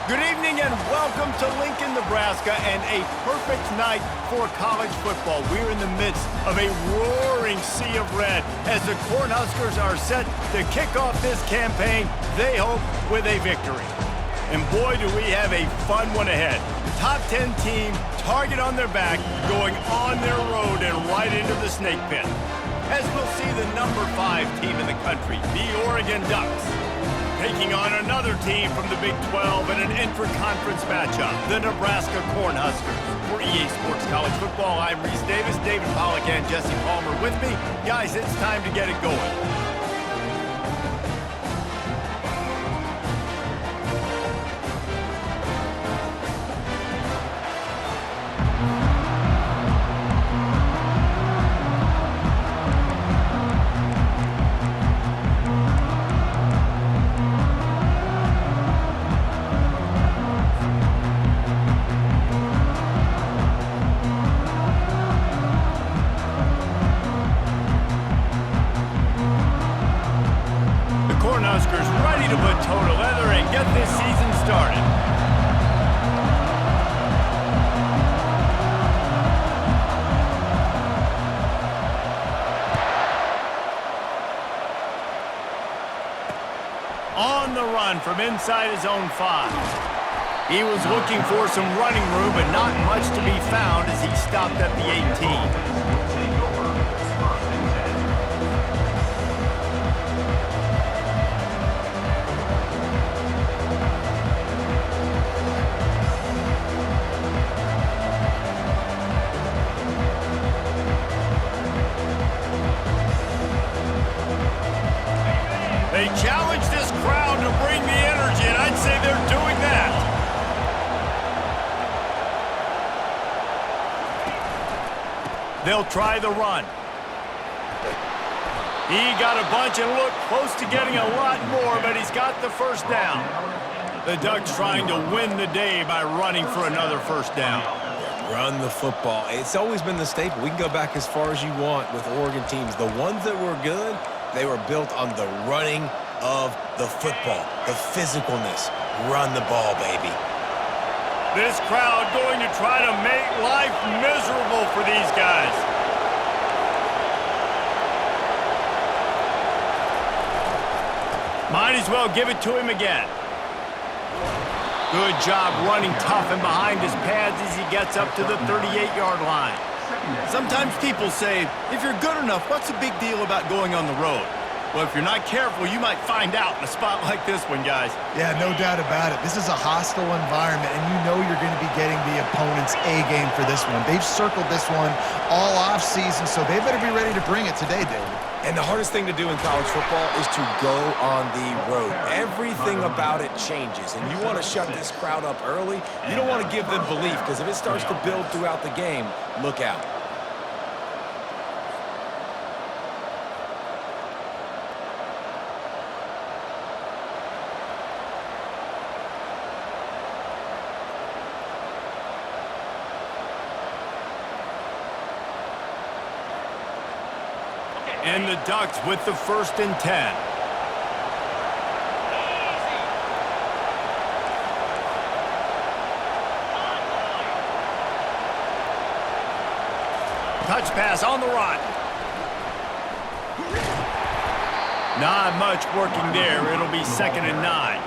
Good evening and welcome to Lincoln, Nebraska, and a perfect night for college football. We're in the midst of a roaring sea of red as the Cornhuskers are set to kick off this campaign, they hope, with a victory. And boy, do we have a fun one ahead. Top 10 team, target on their back, going on their road and right into the snake pit. As we'll see the number 5 team in the country, the Oregon Ducks, taking on another team from the Big 12 in an intra-conference matchup, the Nebraska Cornhuskers. For EA Sports College Football, I'm Reese Davis, David Pollack, and Jesse Palmer with me. Guys, it's time to get it going. Cornhuskers ready to put toe to leather and get this season started. On the run from inside his own 5. He was looking for some running room, but not much to be found as he stopped at the 18. They challenge this crowd to bring the energy, and I'd say they're doing that. They'll try the run. He got a bunch and looked close to getting a lot more, but he's got the first down. The Ducks trying to win the day by running for another first down. Run the football. It's always been the staple. We can go back as far as you want with Oregon teams. The ones that were good, they were built on the running of the football, the physicalness. Run the ball, baby. This crowd going to try to make life miserable for these guys. Might as well give it to him again. Good job running tough and behind his pads as he gets up to the 38-yard line. Sometimes people say, if you're good enough, what's the big deal about going on the road? Well, if you're not careful, you might find out in a spot like this one, guys. Yeah, no doubt about it. This is a hostile environment, and you know you're going to be getting the opponent's A-game for this one. They've circled this one all offseason, so they better be ready to bring it today, David. And the hardest thing to do in college football is to go on the road. Everything about it changes, and you want to shut this crowd up early. You don't want to give them belief, because if it starts to build throughout the game, look out. And the Ducks with the 1st and 10. Touch pass on the run. Not much working there. It'll be 2nd and 9.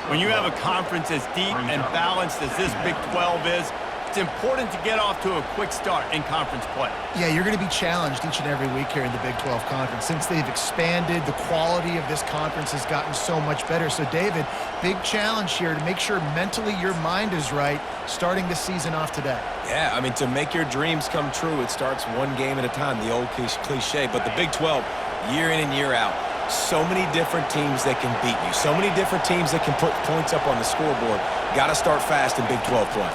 When you have a conference as deep and balanced as this Big 12 is, it's important to get off to a quick start in conference play. Yeah, you're going to be challenged each and every week here in the Big 12 Conference. Since they've expanded, the quality of this conference has gotten so much better. So, David, big challenge here to make sure mentally your mind is right starting the season off today. Yeah, I mean, to make your dreams come true, it starts one game at a time, the old cliche. But the Big 12, year in and year out, so many different teams that can beat you, so many different teams that can put points up on the scoreboard. Got to start fast in Big 12 play.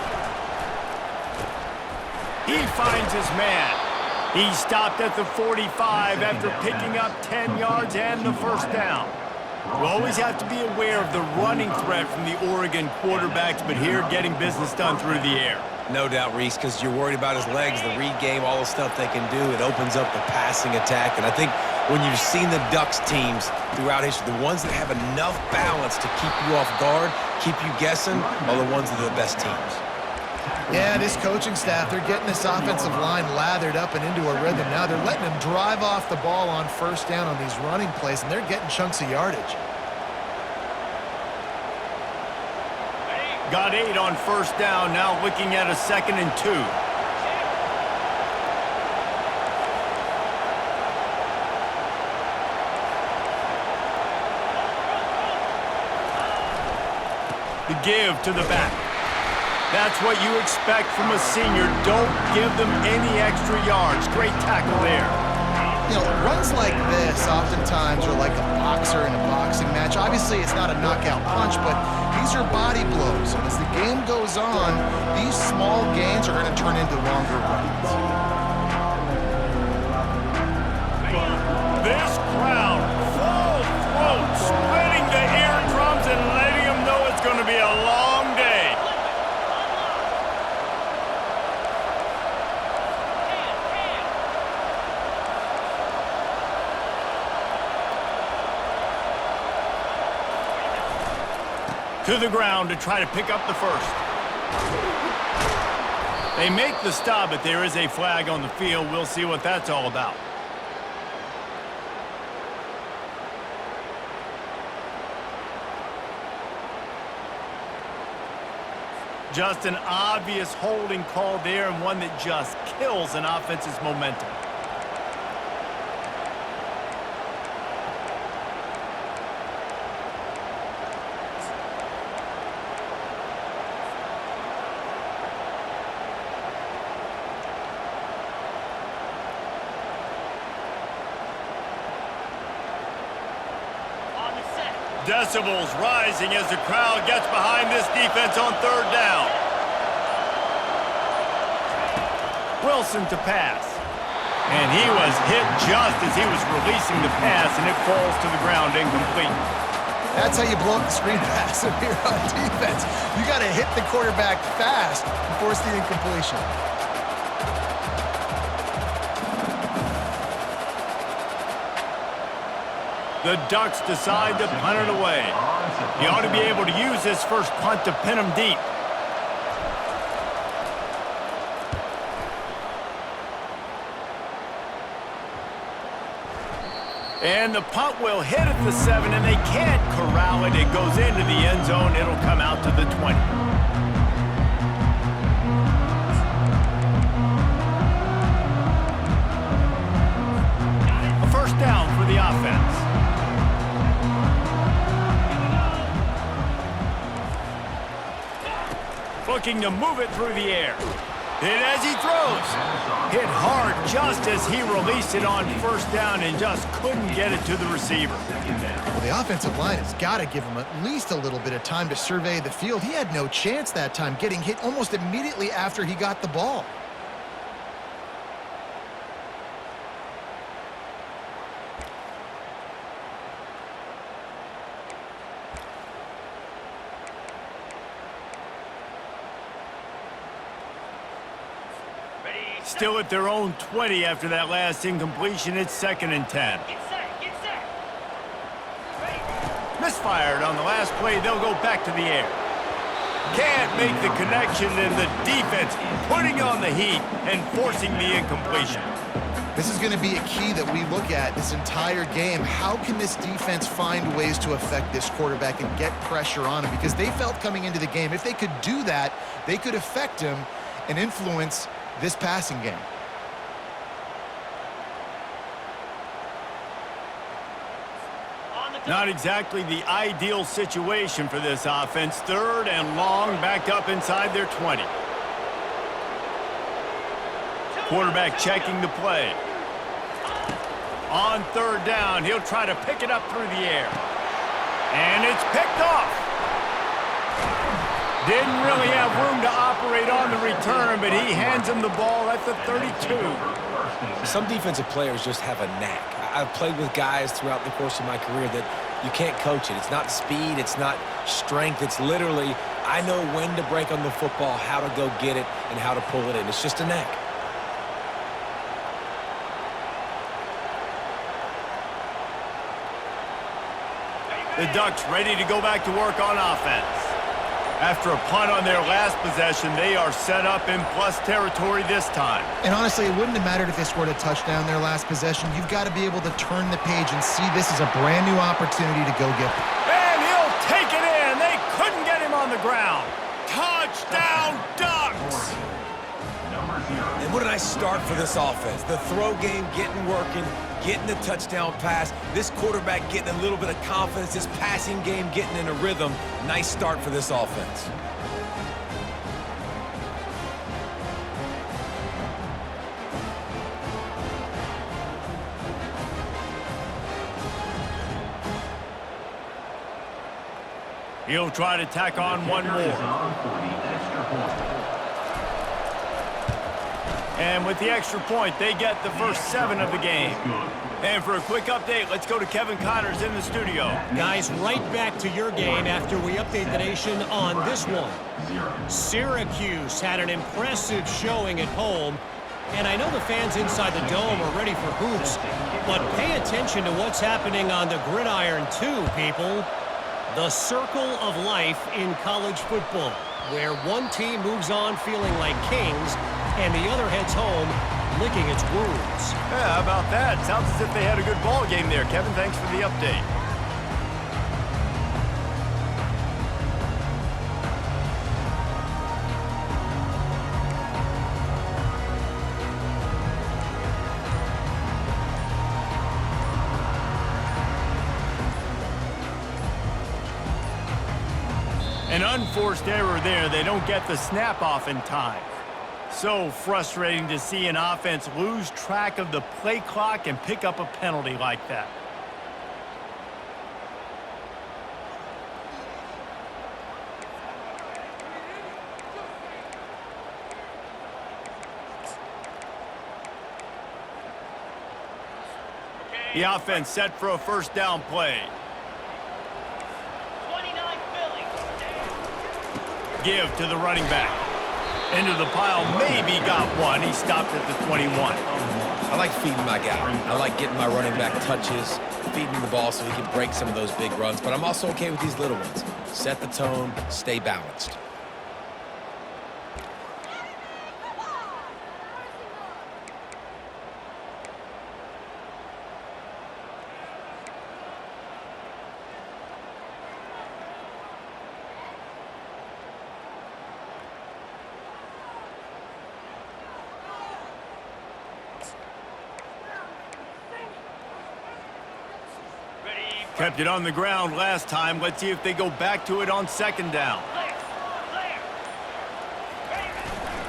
He finds his man. He stopped at the 45 after picking up 10 yards and the first down. We'll always have to be aware of the running threat from the Oregon quarterbacks, but here getting business done through the air. No doubt, Reese, because you're worried about his legs, the read game, all the stuff they can do. It opens up the passing attack. And I think when you've seen the Ducks teams throughout history, the ones that have enough balance to keep you off guard, keep you guessing are the ones that are the best teams. Yeah, this coaching staff, they're getting this offensive line lathered up and into a rhythm now. They're letting them drive off the ball on first down on these running plays, and they're getting chunks of yardage. Got 8 on first down, now looking at a 2nd and 2. The give to the back. That's what you expect from a senior. Don't give them any extra yards. Great tackle there. You know, runs like this oftentimes are like a boxer in a boxing match. Obviously, it's not a knockout punch, but these are body blows. And as the game goes on, these small gains are going to turn into longer runs. This crowd, full throat, splitting the eardrums and letting them know it's going to be a long day. To the ground to try to pick up the first. They make the stop, but there is a flag on the field. We'll see what that's all about. Just an obvious holding call there, and one that just kills an offense's momentum. Decibels rising as the crowd gets behind this defense on third down. Wilson to pass. And he was hit just as he was releasing the pass, and it falls to the ground incomplete. That's how you blow up the screen pass if you're on defense. You got to hit the quarterback fast and force the incompletion. The Ducks decide to punt it away. He ought to be able to use this first punt to pin him deep. And the punt will hit at the 7, and they can't corral it. It goes into the end zone. It'll come out to the 20. A first down for the offense. Looking to move it through the air. And as he throws, hit hard just as he released it on first down and just couldn't get it to the receiver. Well, the offensive line has got to give him at least a little bit of time to survey the field. He had no chance that time, getting hit almost immediately after he got the ball. Still at their own 20 after that last incompletion. It's 2nd and 10. Misfired on the last play. They'll go back to the air. Can't make the connection, and the defense putting on the heat and forcing the incompletion. This is going to be a key that we look at this entire game. How can this defense find ways to affect this quarterback and get pressure on him? Because they felt coming into the game, if they could do that, they could affect him and influence this passing game. Not exactly the ideal situation for this offense. 3rd and long, back up inside their 20. Quarterback checking the play. On 3rd down, he'll try to pick it up through the air. And it's picked off. Didn't really have room to operate on the return, but he hands him the ball at the 32. Some defensive players just have a knack. I've played with guys throughout the course of my career that you can't coach it. It's not speed, it's not strength. It's literally, I know when to break on the football, how to go get it, and how to pull it in. It's just a knack. The Ducks ready to go back to work on offense. After a punt on their last possession, they are set up in plus territory this time. And honestly, it wouldn't have mattered if they scored a touchdown their last possession. You've got to be able to turn the page and see this as a brand new opportunity to go get. And he'll take it in. They couldn't get him on the ground. Touchdown, Ducks! And what a nice start for this offense. The throw game getting working, getting the touchdown pass. This quarterback getting a little bit of confidence. This passing game getting in a rhythm. Nice start for this offense. He'll try to tack on one more. And with the extra point, they get the first 7 of the game. And for a quick update, let's go to Kevin Connors in the studio. Guys, right back to your game after we update the nation on this one. Syracuse had an impressive showing at home. And I know the fans inside the dome are ready for hoops, but pay attention to what's happening on the gridiron too, people. The circle of life in college football, where one team moves on feeling like kings and the other heads home licking its wounds. Yeah, how about that? Sounds as if they had a good ball game there. Kevin, thanks for the update. An unforced error there. They don't get the snap off in time. So frustrating to see an offense lose track of the play clock and pick up a penalty like that. The offense set for a first down play. Give to the running back. Into the pile, maybe got one. He stopped at the 21. I like feeding my guy. I like getting my running back touches, feeding the ball so he can break some of those big runs. But I'm also okay with these little ones. Set the tone, stay balanced. Kept it on the ground last time. Let's see if they go back to it on second down.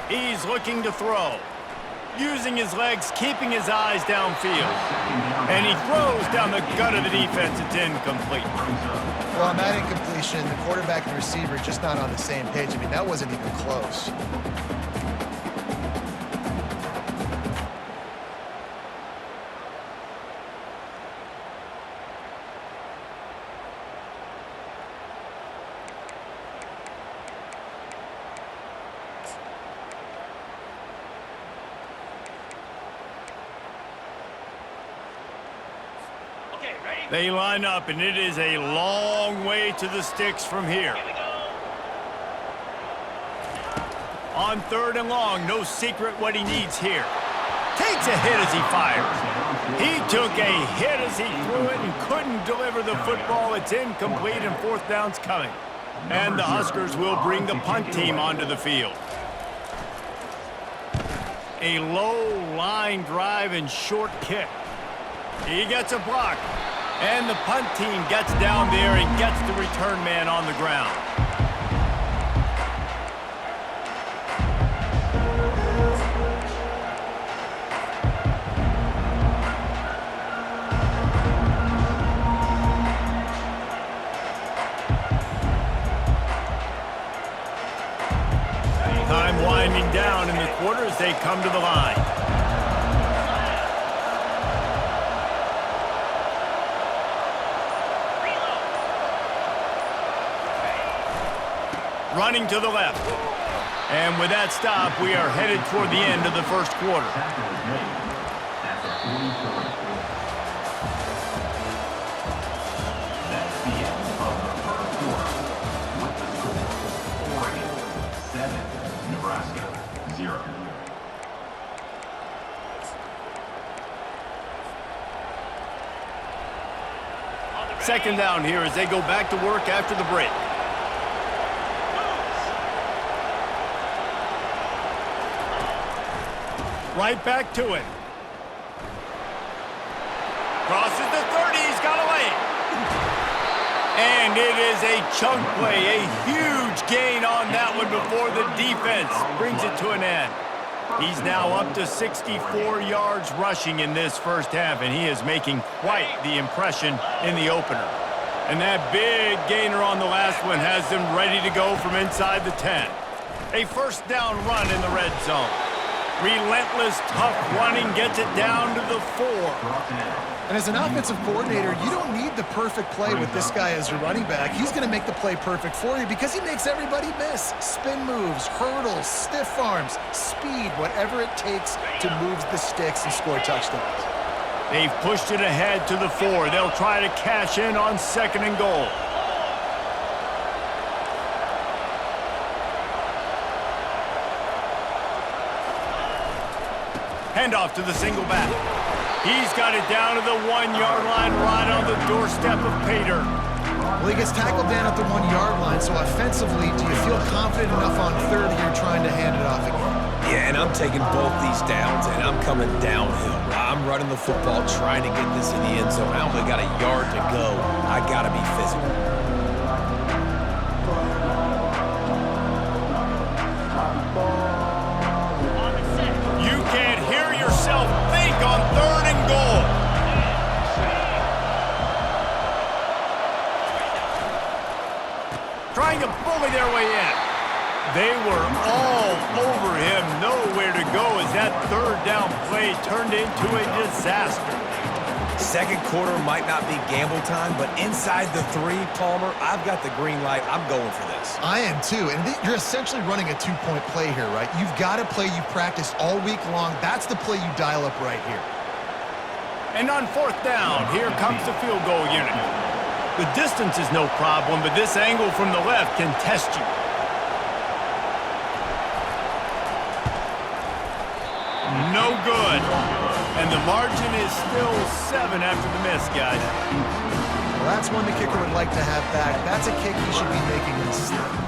He's looking to throw. Using his legs, keeping his eyes downfield. And he throws down the gut of the defense. It's incomplete. Well, on that incompletion, the quarterback and receiver just not on the same page. I mean, that wasn't even close. They line up, and it is a long way to the sticks from here. On third and long, no secret what he needs here. Takes a hit as he fires. He took a hit as he threw it and couldn't deliver the football. It's incomplete, and fourth down's coming. And the Huskers will bring the punt team onto the field. A low line drive and short kick. He gets a block. And the punt team gets down there and gets the return man on the ground. Time winding down in the quarter as they come to the line. Running to the left. And with that stop, we are headed toward the end of the first quarter. Second down here as they go back to work after the break. Right back to it. Crosses the 30, he's got away. And it is a chunk play, a huge gain on that one before the defense brings it to an end. He's now up to 64 yards rushing in this first half, and he is making quite the impression in the opener. And that big gainer on the last one has them ready to go from inside the 10. A first down run in the red zone. Relentless, tough running gets it down to the 4. And as an offensive coordinator, you don't need the perfect play with this guy as your running back. He's going to make the play perfect for you because he makes everybody miss. Spin moves, hurdles, stiff arms, speed, whatever it takes to move the sticks and score touchdowns. They've pushed it ahead to the 4. They'll try to cash in on 2nd and goal. Handoff to the single back. He's got it down to the 1-yard line right on the doorstep of Pater. Well, he gets tackled down at the 1-yard line, so offensively, do you feel confident enough on 3rd here trying to hand it off again? Yeah, and I'm taking both these downs, and I'm coming downhill. I'm running the football, trying to get this in the end zone. I only got a yard to go. I got to be physical. You can't hear yourself think on 3rd and goal. Trying to bully their way in. They were all over him, nowhere to go as that 3rd down play turned into a disaster. Second quarter might not be gamble time, but inside the 3, Palmer, I've got the green light. I'm going for this. I am too, and you're essentially running a 2-point play here, right? You've got a play you practiced all week long. That's the play you dial up right here. And on 4th down, here comes the field goal unit. The distance is no problem, but this angle from the left can test you. No good. And the margin is still 7 after the miss, guys. Well, that's one the kicker would like to have back. That's a kick he should be making instead.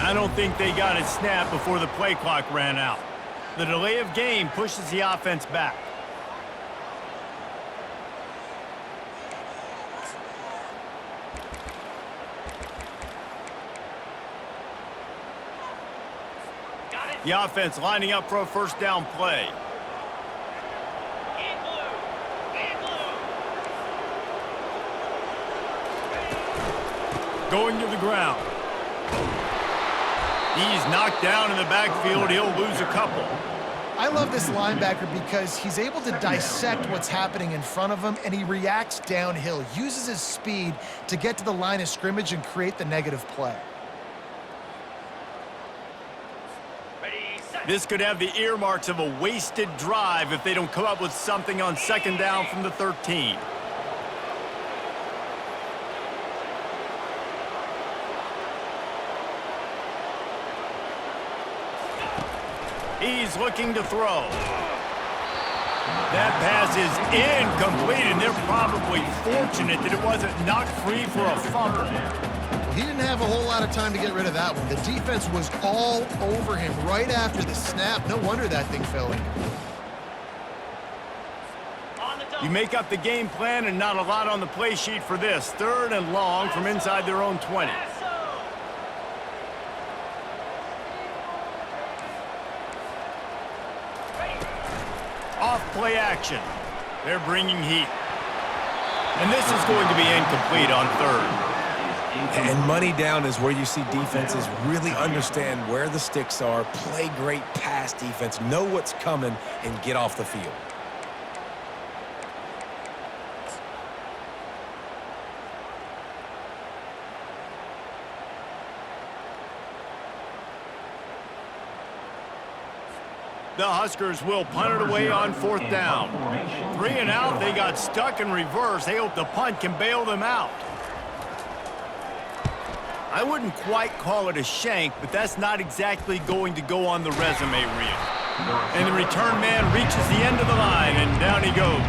I don't think they got it snapped before the play clock ran out. The delay of game pushes the offense back. The offense lining up for a first down play. Going to the ground. He's knocked down in the backfield. He'll lose a couple. I love this linebacker because he's able to dissect what's happening in front of him, and he reacts downhill, uses his speed to get to the line of scrimmage and create the negative play. This could have the earmarks of a wasted drive if they don't come up with something on 2nd down from the 13. He's looking to throw. That pass is incomplete, and they're probably fortunate that it wasn't knocked free for a fumble. He didn't have a whole lot of time to get rid of that one. The defense was all over him right after the snap. No wonder that thing fell in. You make up the game plan and not a lot on the play sheet for this. 3rd and long from inside their own 20. Off play action. They're bringing heat. And this is going to be incomplete on 3rd. And money down is where you see defenses really understand where the sticks are, play great pass defense, know what's coming, and get off the field. The Huskers will punt it away on 4th down. 3 and out. They got stuck in reverse. They hope the punt can bail them out. I wouldn't quite call it a shank, but that's not exactly going to go on the resume reel. And the return man reaches the end of the line, and down he goes.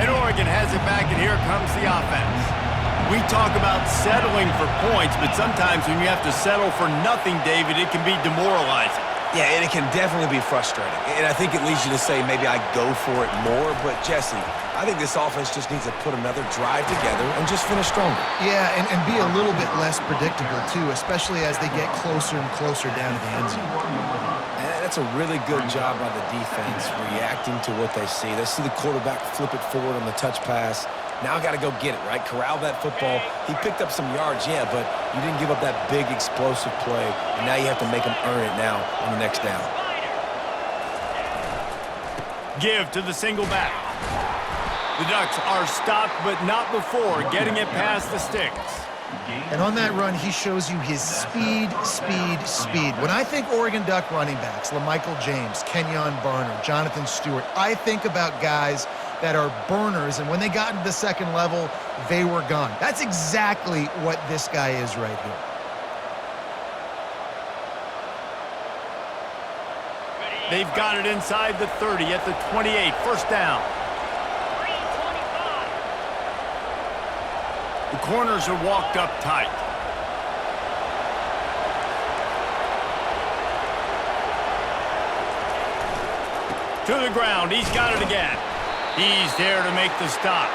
And Oregon has it back, and here comes the offense. We talk about settling for points, but sometimes when you have to settle for nothing, David, it can be demoralizing. Yeah, and it can definitely be frustrating. And I think it leads you to say maybe I go for it more. But, Jesse, I think this offense just needs to put another drive together and just finish stronger. Yeah, and be a little bit less predictable, too, especially as they get closer and closer down to the end zone. That's a really good job by the defense, reacting to what they see. They see the quarterback flip it forward on the touch pass. Now I got to go get it, right? Corral that football. He picked up some yards, yeah, but you didn't give up that big explosive play, and now you have to make him earn it now on the next down. Give to the single back. The Ducks are stopped, but not before getting it past the sticks. And on that run, he shows you his speed. When I think Oregon Duck running backs, LaMichael James, Kenyon Barner, Jonathan Stewart, I think about guys that are burners, and when they got into the second level, they were gone. That's exactly what this guy is right here. They've got it inside the 30 at the 28, 1st down. The corners are walked up tight. To the ground, he's got it again. He's there to make the stop.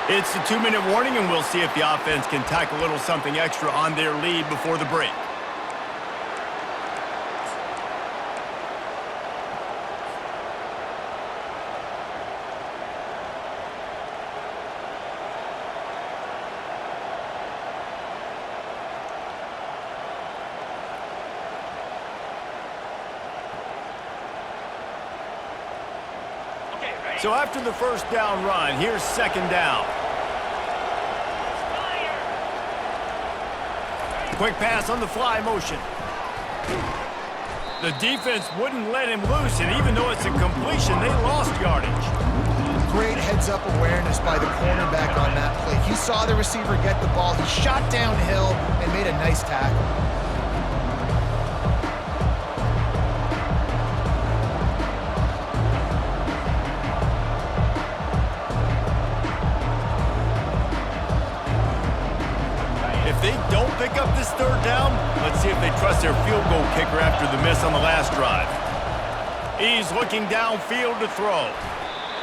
It's the 2-minute warning, and we'll see if the offense can tack a little something extra on their lead before the break. So after the 1st down run, here's 2nd down. Quick pass on the fly motion. The defense wouldn't let him loose, and even though it's a completion, they lost yardage. Great heads-up awareness by the cornerback on that play. He saw the receiver get the ball. He shot downhill and made a nice tackle. They don't pick up this 3rd down. Let's see if they trust their field goal kicker after the miss on the last drive. He's looking downfield to throw.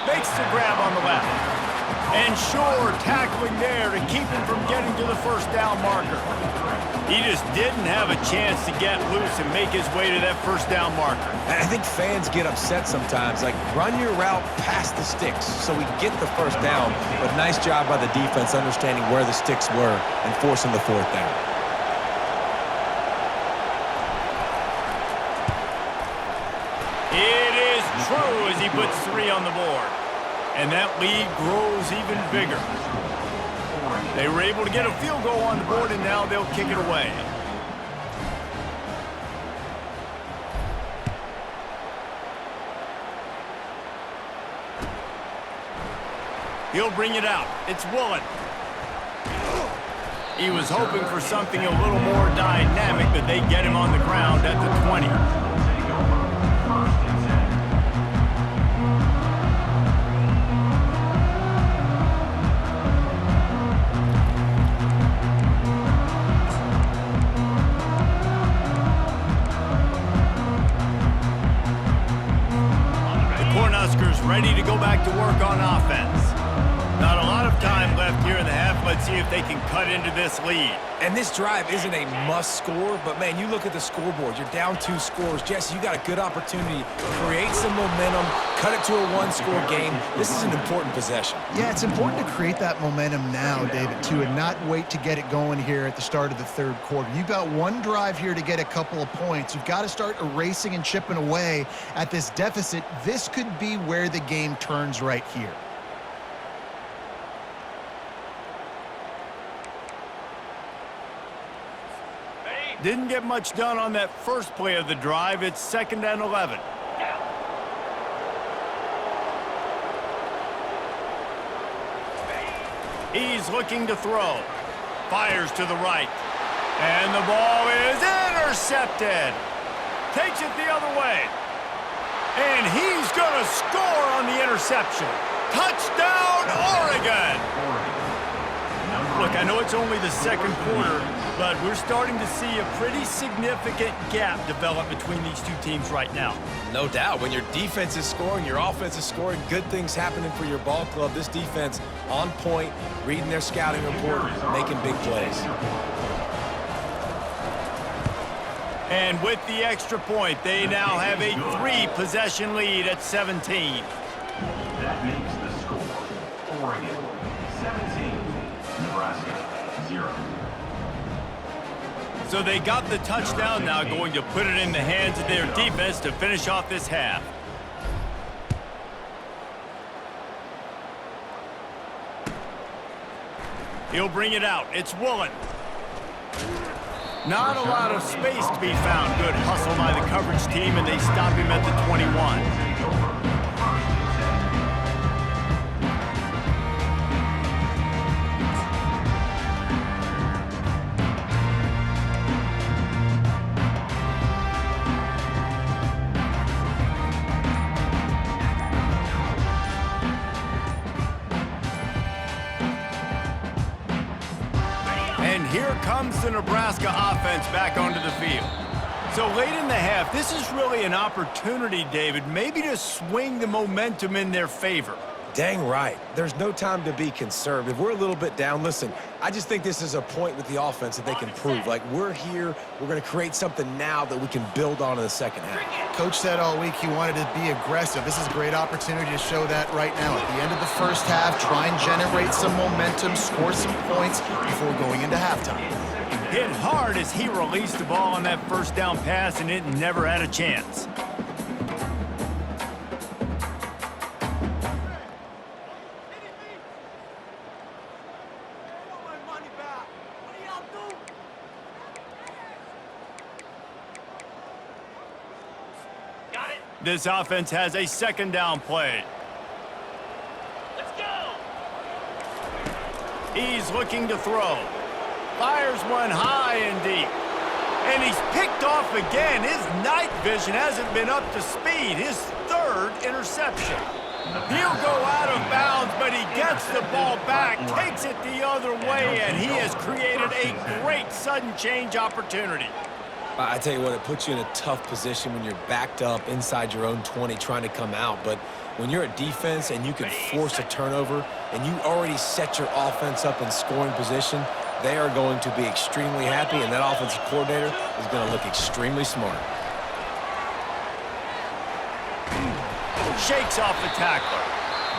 Makes the grab on the left. And Shore tackling there to keep him from getting to the 1st down marker. He just didn't have a chance to get loose and make his way to that 1st down marker. I think fans get upset sometimes. Like, run your route past the sticks so we get the 1st down. But nice job by the defense understanding where the sticks were and forcing the 4th down. It is true as he puts 3 on the board. And that lead grows even bigger. They were able to get a field goal on the board, and now they'll kick it away. He'll bring it out. It's Woolen. He was hoping for something a little more dynamic, but they get him on the ground at the 20. Ready to go back to work on offense. Not a lot of time left here in the half. Let's see if they can cut into this lead. And this drive isn't a must score, but man, you look at the scoreboard. You're down 2 scores. Jesse, you got a good opportunity to create some momentum, cut it to a 1-score game. This is an important possession. Yeah, it's important to create that momentum now, David, too, and not wait to get it going here at the start of the 3rd quarter. You've got 1 drive here to get a couple of points. You've got to start erasing and chipping away at this deficit. This could be where the game turns right here. Didn't get much done on that first play of the drive. It's 2nd and 11. He's looking to throw. Fires to the right. And the ball is intercepted. Takes it the other way. And he's going to score on the interception. Touchdown, Oregon! Look, I know it's only the second quarter, but we're starting to see a pretty significant gap develop between these two teams right now. No doubt. When your defense is scoring, your offense is scoring, good things happening for your ball club. This defense on point, reading their scouting report, making big plays. And with the extra point, they now have a 3-possession lead at 17. That makes the score Oregon 17, Nebraska 0. So they got the touchdown, now going to put it in the hands of their defense to finish off this half. He'll bring it out. It's Woolen. Not a lot of space to be found. Good hustle by the coverage team, and they stop him at the 21. Here comes the Nebraska offense back onto the field. So late in the half, this is really an opportunity, David, maybe to swing the momentum in their favor. Dang right. There's no time to be conservative. We're a little bit down. Listen, I just think this is a point with the offense that they can prove. Like, we're here, we're going to create something now that we can build on in the second half. Coach said all week he wanted to be aggressive. This is a great opportunity to show that right now. At the end of the first half, try and generate some momentum, score some points before going into halftime. Hit hard as he released the ball on that first down pass, and it never had a chance. This offense has a 2nd down play. Let's go! He's looking to throw. Fires one high and deep. And he's picked off again. His night vision hasn't been up to speed. His 3rd interception. He'll go out of bounds, but he gets the ball back, takes it the other way, and he has created a great sudden change opportunity. I tell you what, it puts you in a tough position when you're backed up inside your own 20 trying to come out. But when you're a defense and you can force a turnover and you already set your offense up in scoring position, they are going to be extremely happy, and that offensive coordinator is going to look extremely smart. Shakes off the tackler.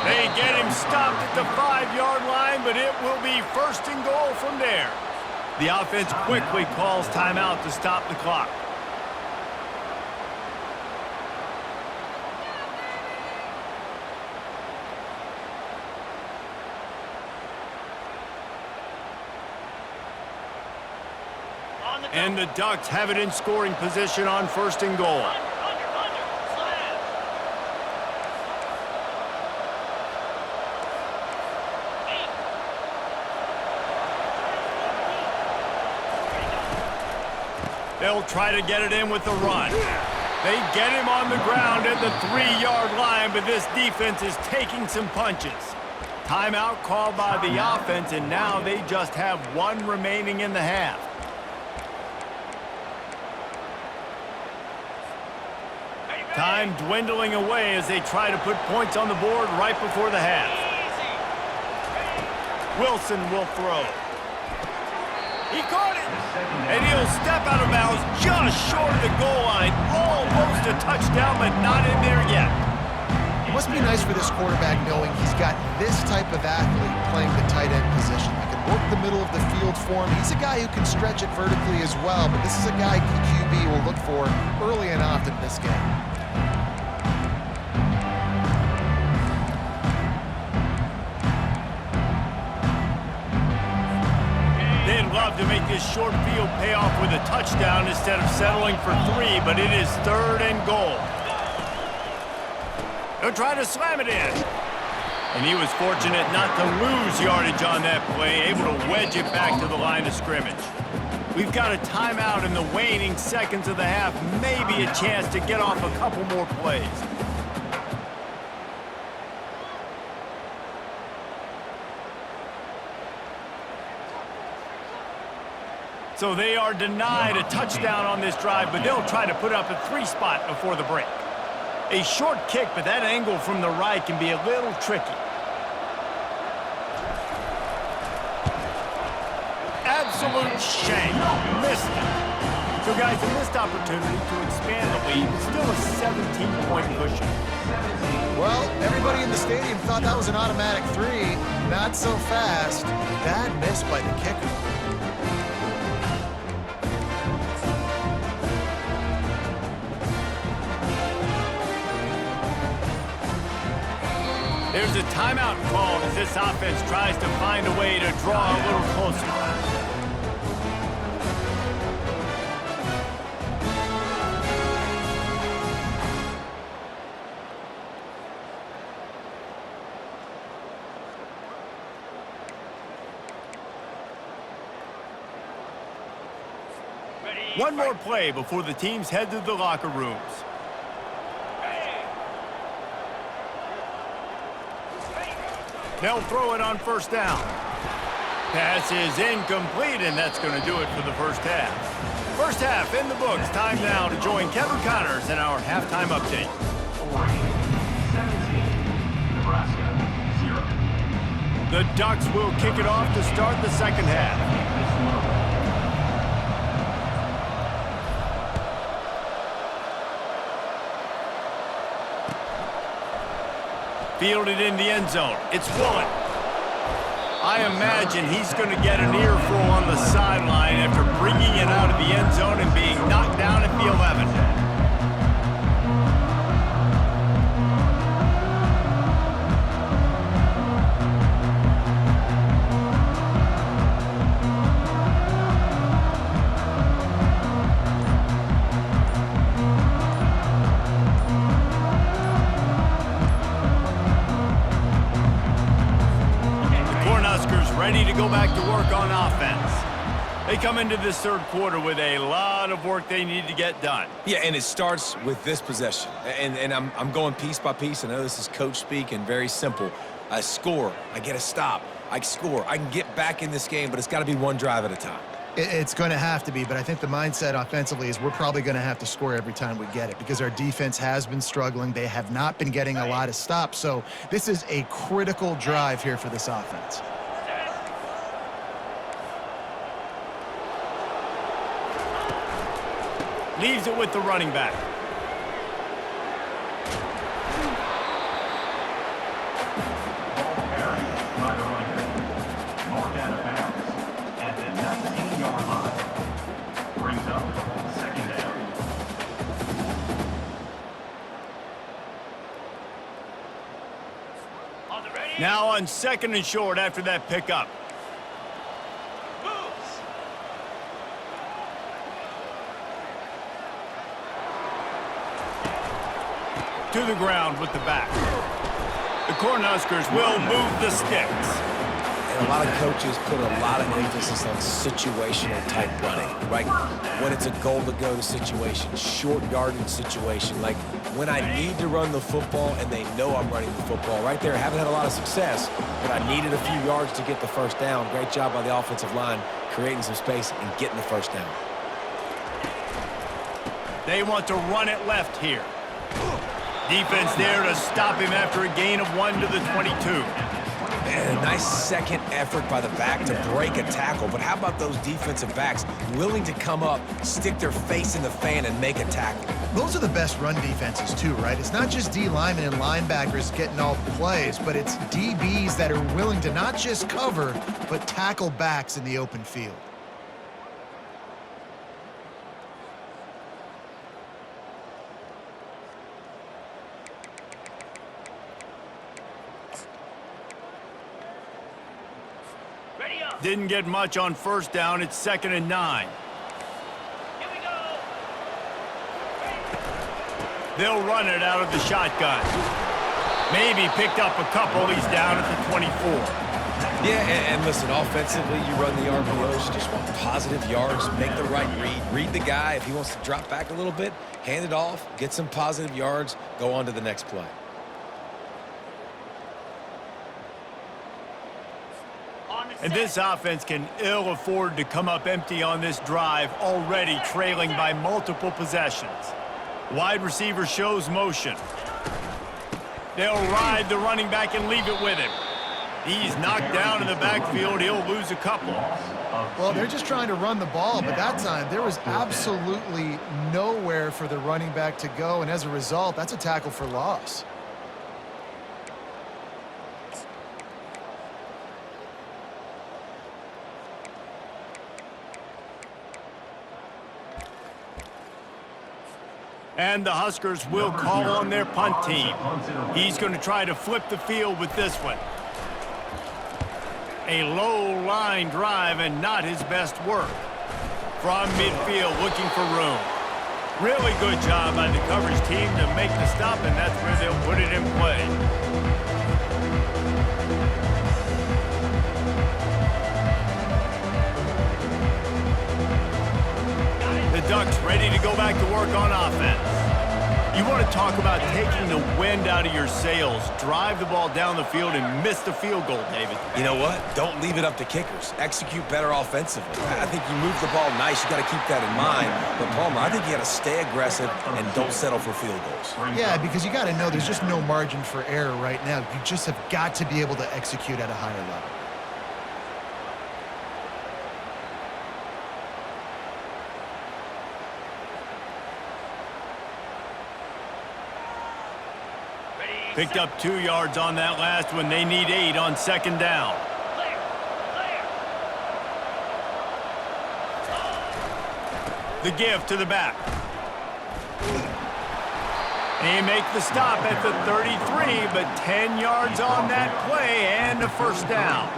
They get him stopped at the 5-yard line, but it will be 1st and goal from there. The offense quickly calls timeout to stop the clock. And the Ducks have it in scoring position on 1st and goal. They'll try to get it in with the run. They get him on the ground at the 3-yard line, but this defense is taking some punches. Timeout called by the offense, and now they just have 1 remaining in the half. Time dwindling away as they try to put points on the board right before the half. Wilson will throw. He caught it, and he'll step out of bounds just short of the goal line. Almost a touchdown, but not in there yet. It must be nice for this quarterback knowing he's got this type of athlete playing the tight end position. He can work the middle of the field for him. He's a guy who can stretch it vertically as well, but this is a guy QB will look for early and often in this game. They'd love to make this short short field pay off with a touchdown instead of settling for 3, but it is 3rd and goal. He'll try to slam it in. And he was fortunate not to lose yardage on that play, able to wedge it back to the line of scrimmage. We've got a timeout in the waning seconds of the half, maybe a chance to get off a couple more plays. So they are denied a touchdown on this drive, but they'll try to put up a 3 spot before the break. A short kick, but that angle from the right can be a little tricky. Absolute shank. Missed it. So, guys, a missed opportunity to expand the lead. Still a 17-point cushion. Well, everybody in the stadium thought that was an automatic 3. Not so fast. Bad miss by the kicker. There's a timeout called as this offense tries to find a way to draw a little closer. One more play before the teams head to the locker rooms. They'll throw it on 1st down. Pass is incomplete, and that's going to do it for the first half. First half in the books. Time now to join Kevin Connors in our halftime update. Oregon 17, Nebraska 0. The Ducks will kick it off to start the second half. Fielded in the end zone. It's Woolen. I imagine he's going to get an earful on the sideline after bringing it out of the end zone and being knocked down at the 11. Ready to go back to work on offense. They come into this 3rd quarter with a lot of work they need to get done. Yeah, and it starts with this possession. And I'm going piece by piece. I know this is coach speak and very simple. I score, I get a stop, I score. I can get back in this game, but it's got to be one drive at a time. It's going to have to be, but I think the mindset offensively is we're probably going to have to score every time we get it because our defense has been struggling. They have not been getting a lot of stops. So this is a critical drive here for this offense. Leaves it with the running back. Ball carried by the running back. Marked out of bounds at the 19-yard line. Brings up 2nd down. Now on 2nd and short after that pickup. To the ground with the back. The Cornhuskers will move the sticks. And a lot of coaches put a lot of emphasis on situational type running, right? When it's a goal-to-go situation, short yardage situation, like when I need to run the football and they know I'm running the football. Right there, haven't had a lot of success, but I needed a few yards to get the 1st down. Great job by the offensive line, creating some space and getting the 1st down. They want to run it left here. Defense there to stop him after a gain of 1 to the 22. And a nice second effort by the back to break a tackle. But how about those defensive backs willing to come up, stick their face in the fan, and make a tackle? Those are the best run defenses too, right? It's not just D linemen and linebackers getting all the plays, but it's DBs that are willing to not just cover, but tackle backs in the open field. Ready up. Didn't get much on first down. It's 2nd and 9. Here we go. They'll run it out of the shotgun. Maybe picked up a couple. He's down at the 24. Yeah, and listen, offensively, you run the RPOs. You just want positive yards, make the right read. Read the guy. If he wants to drop back a little bit, hand it off, get some positive yards, go on to the next play. And this offense can ill afford to come up empty on this drive, already trailing by multiple possessions. Wide receiver shows motion. They'll ride the running back and leave it with him. He's knocked down in the backfield. He'll lose a couple. Well, they're just trying to run the ball, but that time there was absolutely nowhere for the running back to go, and as a result, that's a tackle for loss. And the Huskers will call on their punt team. He's going to try to flip the field with this one. A low line drive and not his best work. From midfield, looking for room. Really good job by the coverage team to make the stop, and that's where they'll put it in play. The Ducks ready to go back to work on offense. You want to talk about taking the wind out of your sails. Drive the ball down the field and miss the field goal, David. You know what? Don't leave it up to kickers. Execute better offensively. I think you move the ball nice. You got to keep that in mind. But, Palmer, I think you got to stay aggressive and don't settle for field goals. Yeah, because you got to know there's just no margin for error right now. You just have got to be able to execute at a higher level. Picked up 2 yards on that last one. They need 8 on 2nd down. Clear. The give to the back. They make the stop at the 33, but 10 yards on that play and a first down.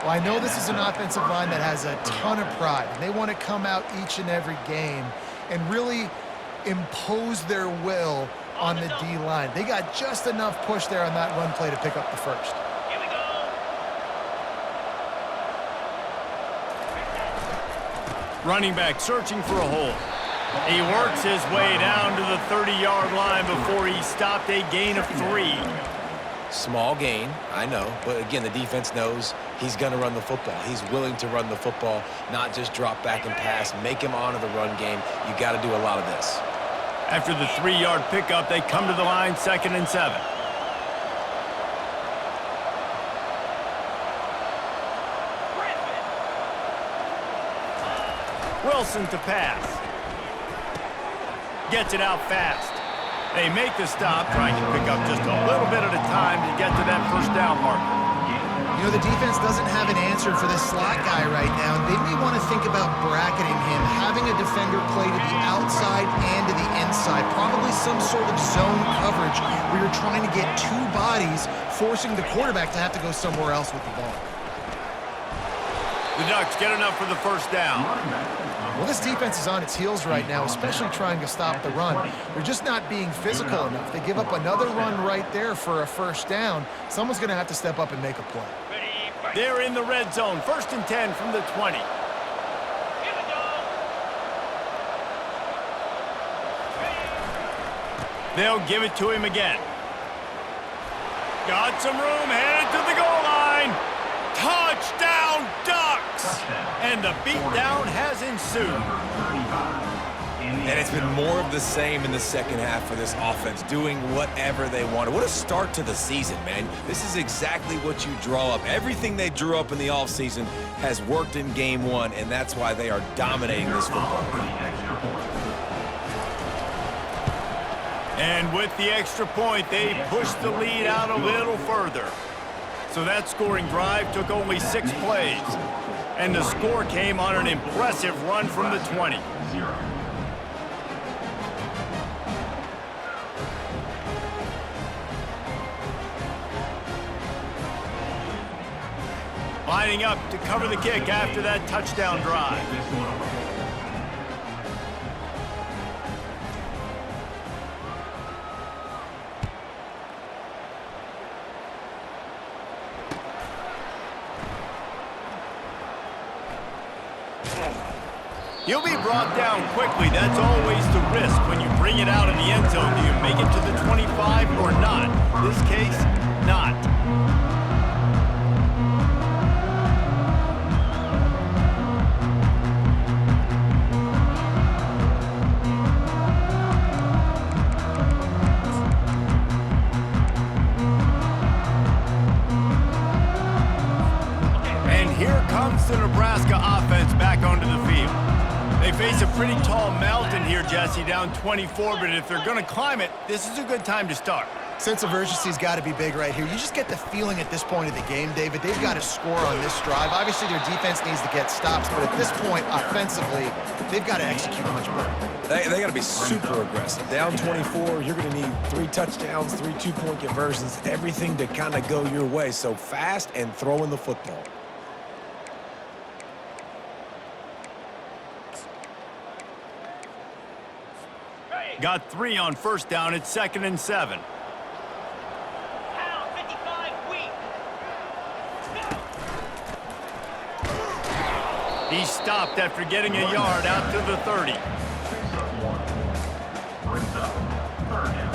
Well, I know this is an offensive line that has a ton of pride, and they want to come out each and every game and really impose their will on the D-line. They got just enough push there on that run play to pick up the first. Here we go. Running back searching for a hole. He works his way down to the 30-yard line before he stopped, a gain of 3. Small gain, I know. But, again, the defense knows he's going to run the football. He's willing to run the football, not just drop back and pass, make him honor the run game. You got to do a lot of this. After the 3-yard pickup, they come to the line, 2nd and 7. Wilson to pass. Gets it out fast. They make the stop, trying to pick up just a little bit at a time to get to that first down marker. You know, the defense doesn't have an answer for this slot guy right now. They may want to think about bracketing him, having a defender play to the outside and to the inside, probably some sort of zone coverage where you're trying to get 2 bodies, forcing the quarterback to have to go somewhere else with the ball. The Ducks get enough for the first down. Well, this defense is on its heels right now, especially trying to stop the run. They're just not being physical enough. They give up another run right there for a first down. Someone's going to have to step up and make a play. They're in the red zone, 1st and 10 from the 20. Here we go. They'll give it to him again. Got some room, headed to the goal line. Touchdown, Ducks! And the beatdown has ensued. And it's been more of the same in the second half for this offense, doing whatever they wanted. What a start to the season, man. This is exactly what you draw up. Everything they drew up in the offseason has worked in game 1, and that's why they are dominating this football game. And with the extra point, they pushed the lead out a little further. So that scoring drive took only 6 plays. And the score came on an impressive run from the 20. Lining up to cover the kick after that touchdown drive. This one away. You'll be brought down quickly. That's always the risk when you bring it out in the end zone. Do you make it to the 25 or not? This case, not. And here comes the Nebraska offense back onto the field. They face a pretty tall mountain here, Jesse, down 24, but if they're going to climb it, this is a good time to start. Sense of urgency's got to be big right here. You just get the feeling at this point of the game, David, they've got to score on this drive. Obviously, their defense needs to get stops, but at this point, offensively, they've got to execute much better. They got to be super aggressive. Down 24, you're going to need 3 touchdowns, 3 two-point conversions, everything to kind of go your way. So fast and throwing the football. Got 3 on first down. It's 2nd and 7. Pound 55 weak. He stopped after getting a yard out to the 30. Picks up 1. Brings up 3rd down.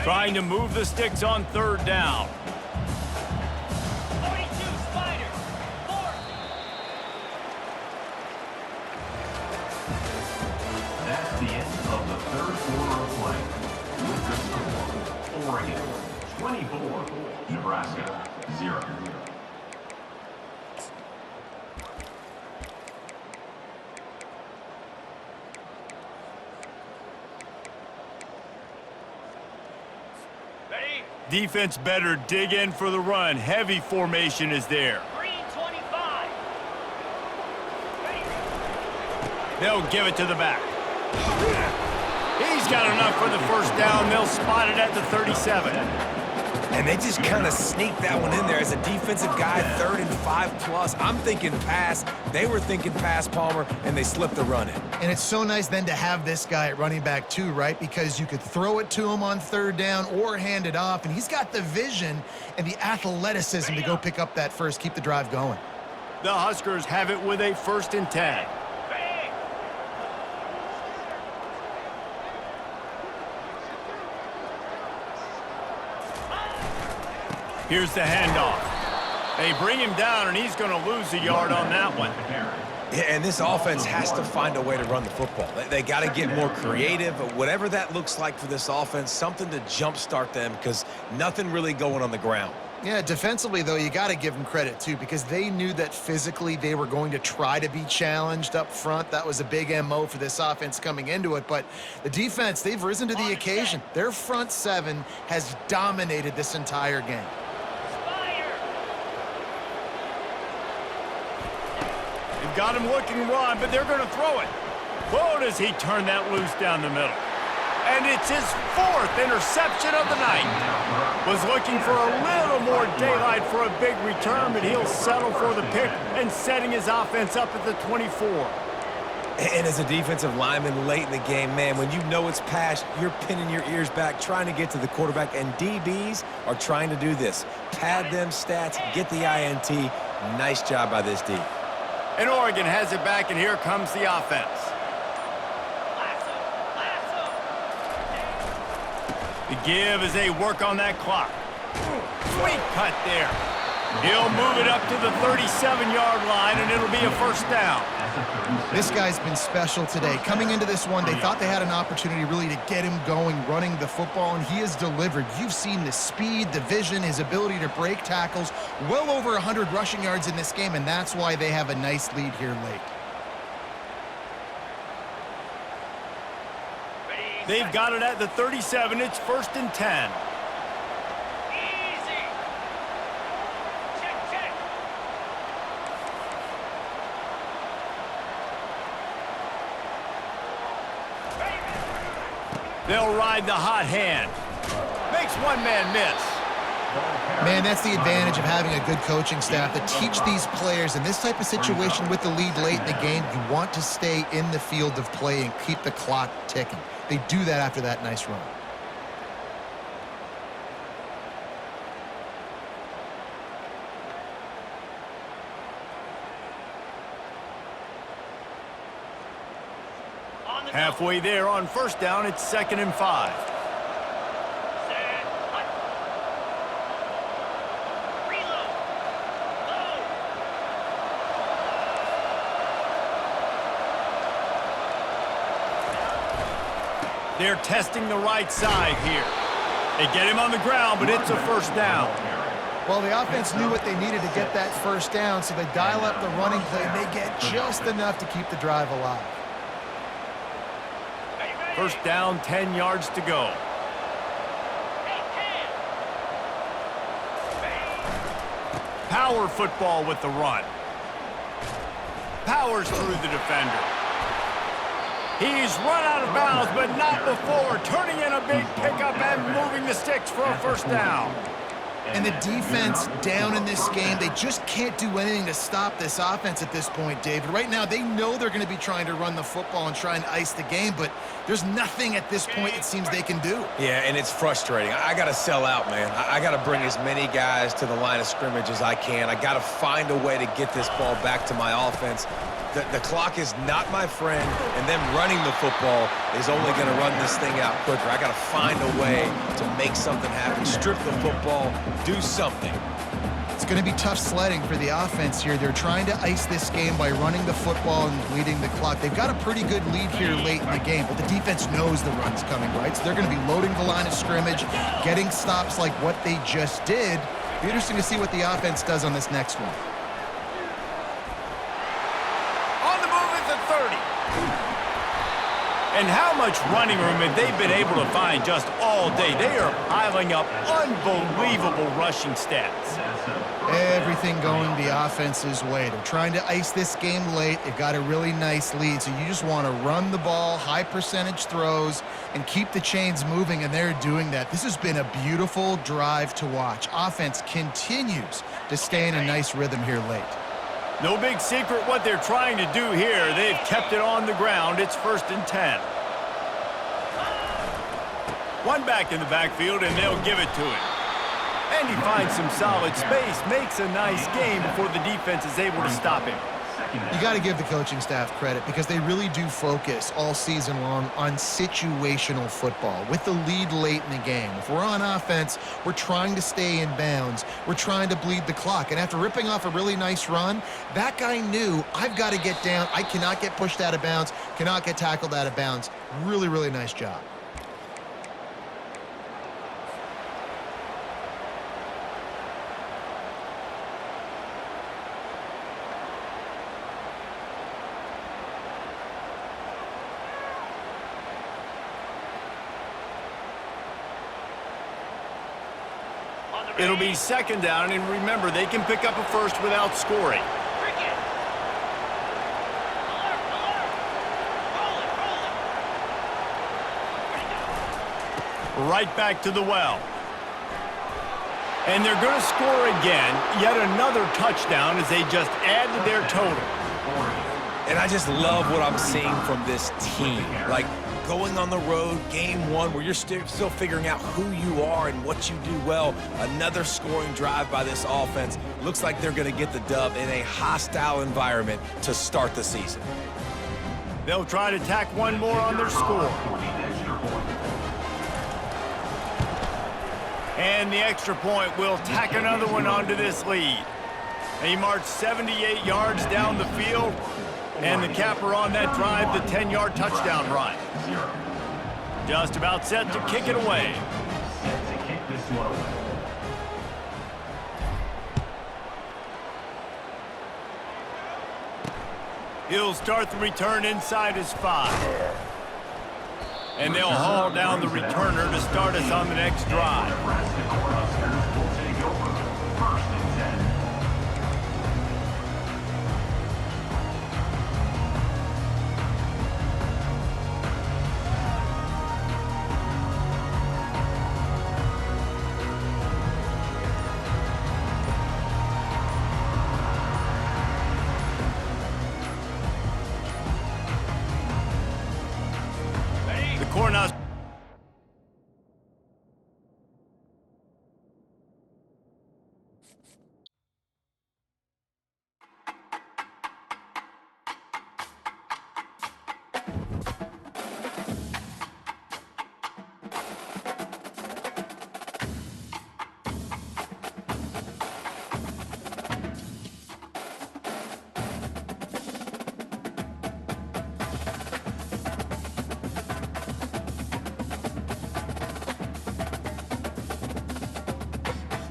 Trying to move the sticks on 3rd down. 42 Spider. 4th. That's the end of the 3rd quarter of play. With the score, Oregon 24, Nebraska 0. Ready? Defense better dig in for the run. Heavy formation is there. Green 25. Ready? They'll give it to the back. He's got enough for the first down. They'll spot it at the 37. And they just kind of sneak that one in there as a defensive guy, 3rd and 5+. I'm thinking pass. They were thinking pass, Palmer, and they slipped the run in. And it's so nice then to have this guy at running back too, right? Because you could throw it to him on 3rd down or hand it off, and he's got the vision and the athleticism to go pick up that first, keep the drive going. The Huskers have it with a 1st and 10. Ready? Here's the handoff. They bring him down, and he's going to lose a yard on that one. Yeah, and this offense has to find a way to run the football. They got to get more creative, whatever that looks like for this offense, something to jumpstart them because nothing really going on the ground. Yeah, defensively, though, you got to give them credit, too, because they knew that physically they were going to try to be challenged up front. That was a big MO for this offense coming into it. But the defense, they've risen to the occasion. Their front 7 has dominated this entire game. Spider. They've got him looking run, but they're going to throw it. Whoa, does he turn that loose down the middle. And it's his 4th interception of the night. Was looking for a little more daylight for a big return, but he'll settle for the pick and setting his offense up at the 24. And as a defensive lineman late in the game, man, when you know it's pass, you're pinning your ears back, trying to get to the quarterback, and DBs are trying to do this. Pad them stats, get the INT. Nice job by this D. And Oregon has it back, and here comes the offense. Lasso. Lasso. The give as they work on that clock. Sweet cut there. He'll move it up to the 37-yard line, and it'll be a 1st down. This guy's been special today. Coming into this one, they thought they had an opportunity really to get him going, running the football, and he has delivered. You've seen the speed, the vision, his ability to break tackles. Well over 100 rushing yards in this game, and that's why they have a nice lead here late. Ready? They've got it at the 37. It's 1st and 10. Easy. Check, check. They'll ride the hot hand. Makes one man miss. Man, that's the advantage of having a good coaching staff that teach these players in this type of situation with the lead late in the game. You want to stay in the field of play and keep the clock ticking. They do that after that nice run. On the Halfway there on first down, it's 2nd and 5. Set. Hut. Reload. Load. They're testing the right side here. They get him on the ground, but it's a first down. Well, the offense knew what they needed to get that first down, so they dial up the running play, and they get just enough to keep the drive alive. Are you ready? First down, 10 yards to go. Hey, Power football with the run. Powers through the defender. He's run out of bounds, but not before. Turning in a big pickup and moving the sticks for a first down. And the defense down in this game, they just can't do anything to stop this offense at this point, David. Right now, they know they're going to be trying to run the football and try and ice the game, but there's nothing at this point it seems they can do. Yeah, and it's frustrating. I got to sell out, man. I got to bring as many guys to the line of scrimmage as I can. I got to find a way to get this ball back to my offense. The clock is not my friend, and them running the football is only going to run this thing out quicker. I got to find a way to make something happen. Strip the football, do something. It's going to be tough sledding for the offense here. They're trying to ice this game by running the football and bleeding the clock. They've got a pretty good lead here late in the game, but the defense knows the run's coming, right? So they're going to be loading the line of scrimmage, getting stops like what they just did. Be interesting to see what the offense does on this next one. On the move at the 30. And how much running room have they been able to find just all day? They are piling up unbelievable rushing stats. Everything going the offense's way. They're trying to ice this game late. They've got a really nice lead, so you just want to run the ball, high percentage throws, and keep the chains moving, and they're doing that. This has been a beautiful drive to watch. Offense continues to stay in a nice rhythm here late. No big secret what they're trying to do here. They've kept it on the ground. It's 1st and 10. One back in the backfield, and they'll give it to him. And he finds some solid space, makes a nice game before the defense is able to stop him. You got to give the coaching staff credit because they really do focus all season long on situational football with the lead late in the game. If we're on offense, we're trying to stay in bounds. We're trying to bleed the clock. And after ripping off a really nice run, that guy knew, I've got to get down. I cannot get pushed out of bounds, cannot get tackled out of bounds. Really, really nice job. It'll be 2nd down, and remember, they can pick up a first without scoring. Cricket. Alert, alert. Roll it, roll it. Ready, go. Right back to the well. And they're going to score again. Yet another touchdown as they just add to their total. And I just love what I'm seeing from this team. Like, going on the road, game one, where you're still figuring out who you are and what you do well. Another scoring drive by this offense. Looks like they're going to get the dub in a hostile environment to start the season. They'll try to tack one more on their score. And the extra point will tack another one onto this lead. He marched 78 yards down the field. And the capper on that drive, the 10-yard touchdown run. Just about set to kick it away. Set to kick this one away. He'll start the return inside his 5. And they'll haul down the returner to start us on the next drive.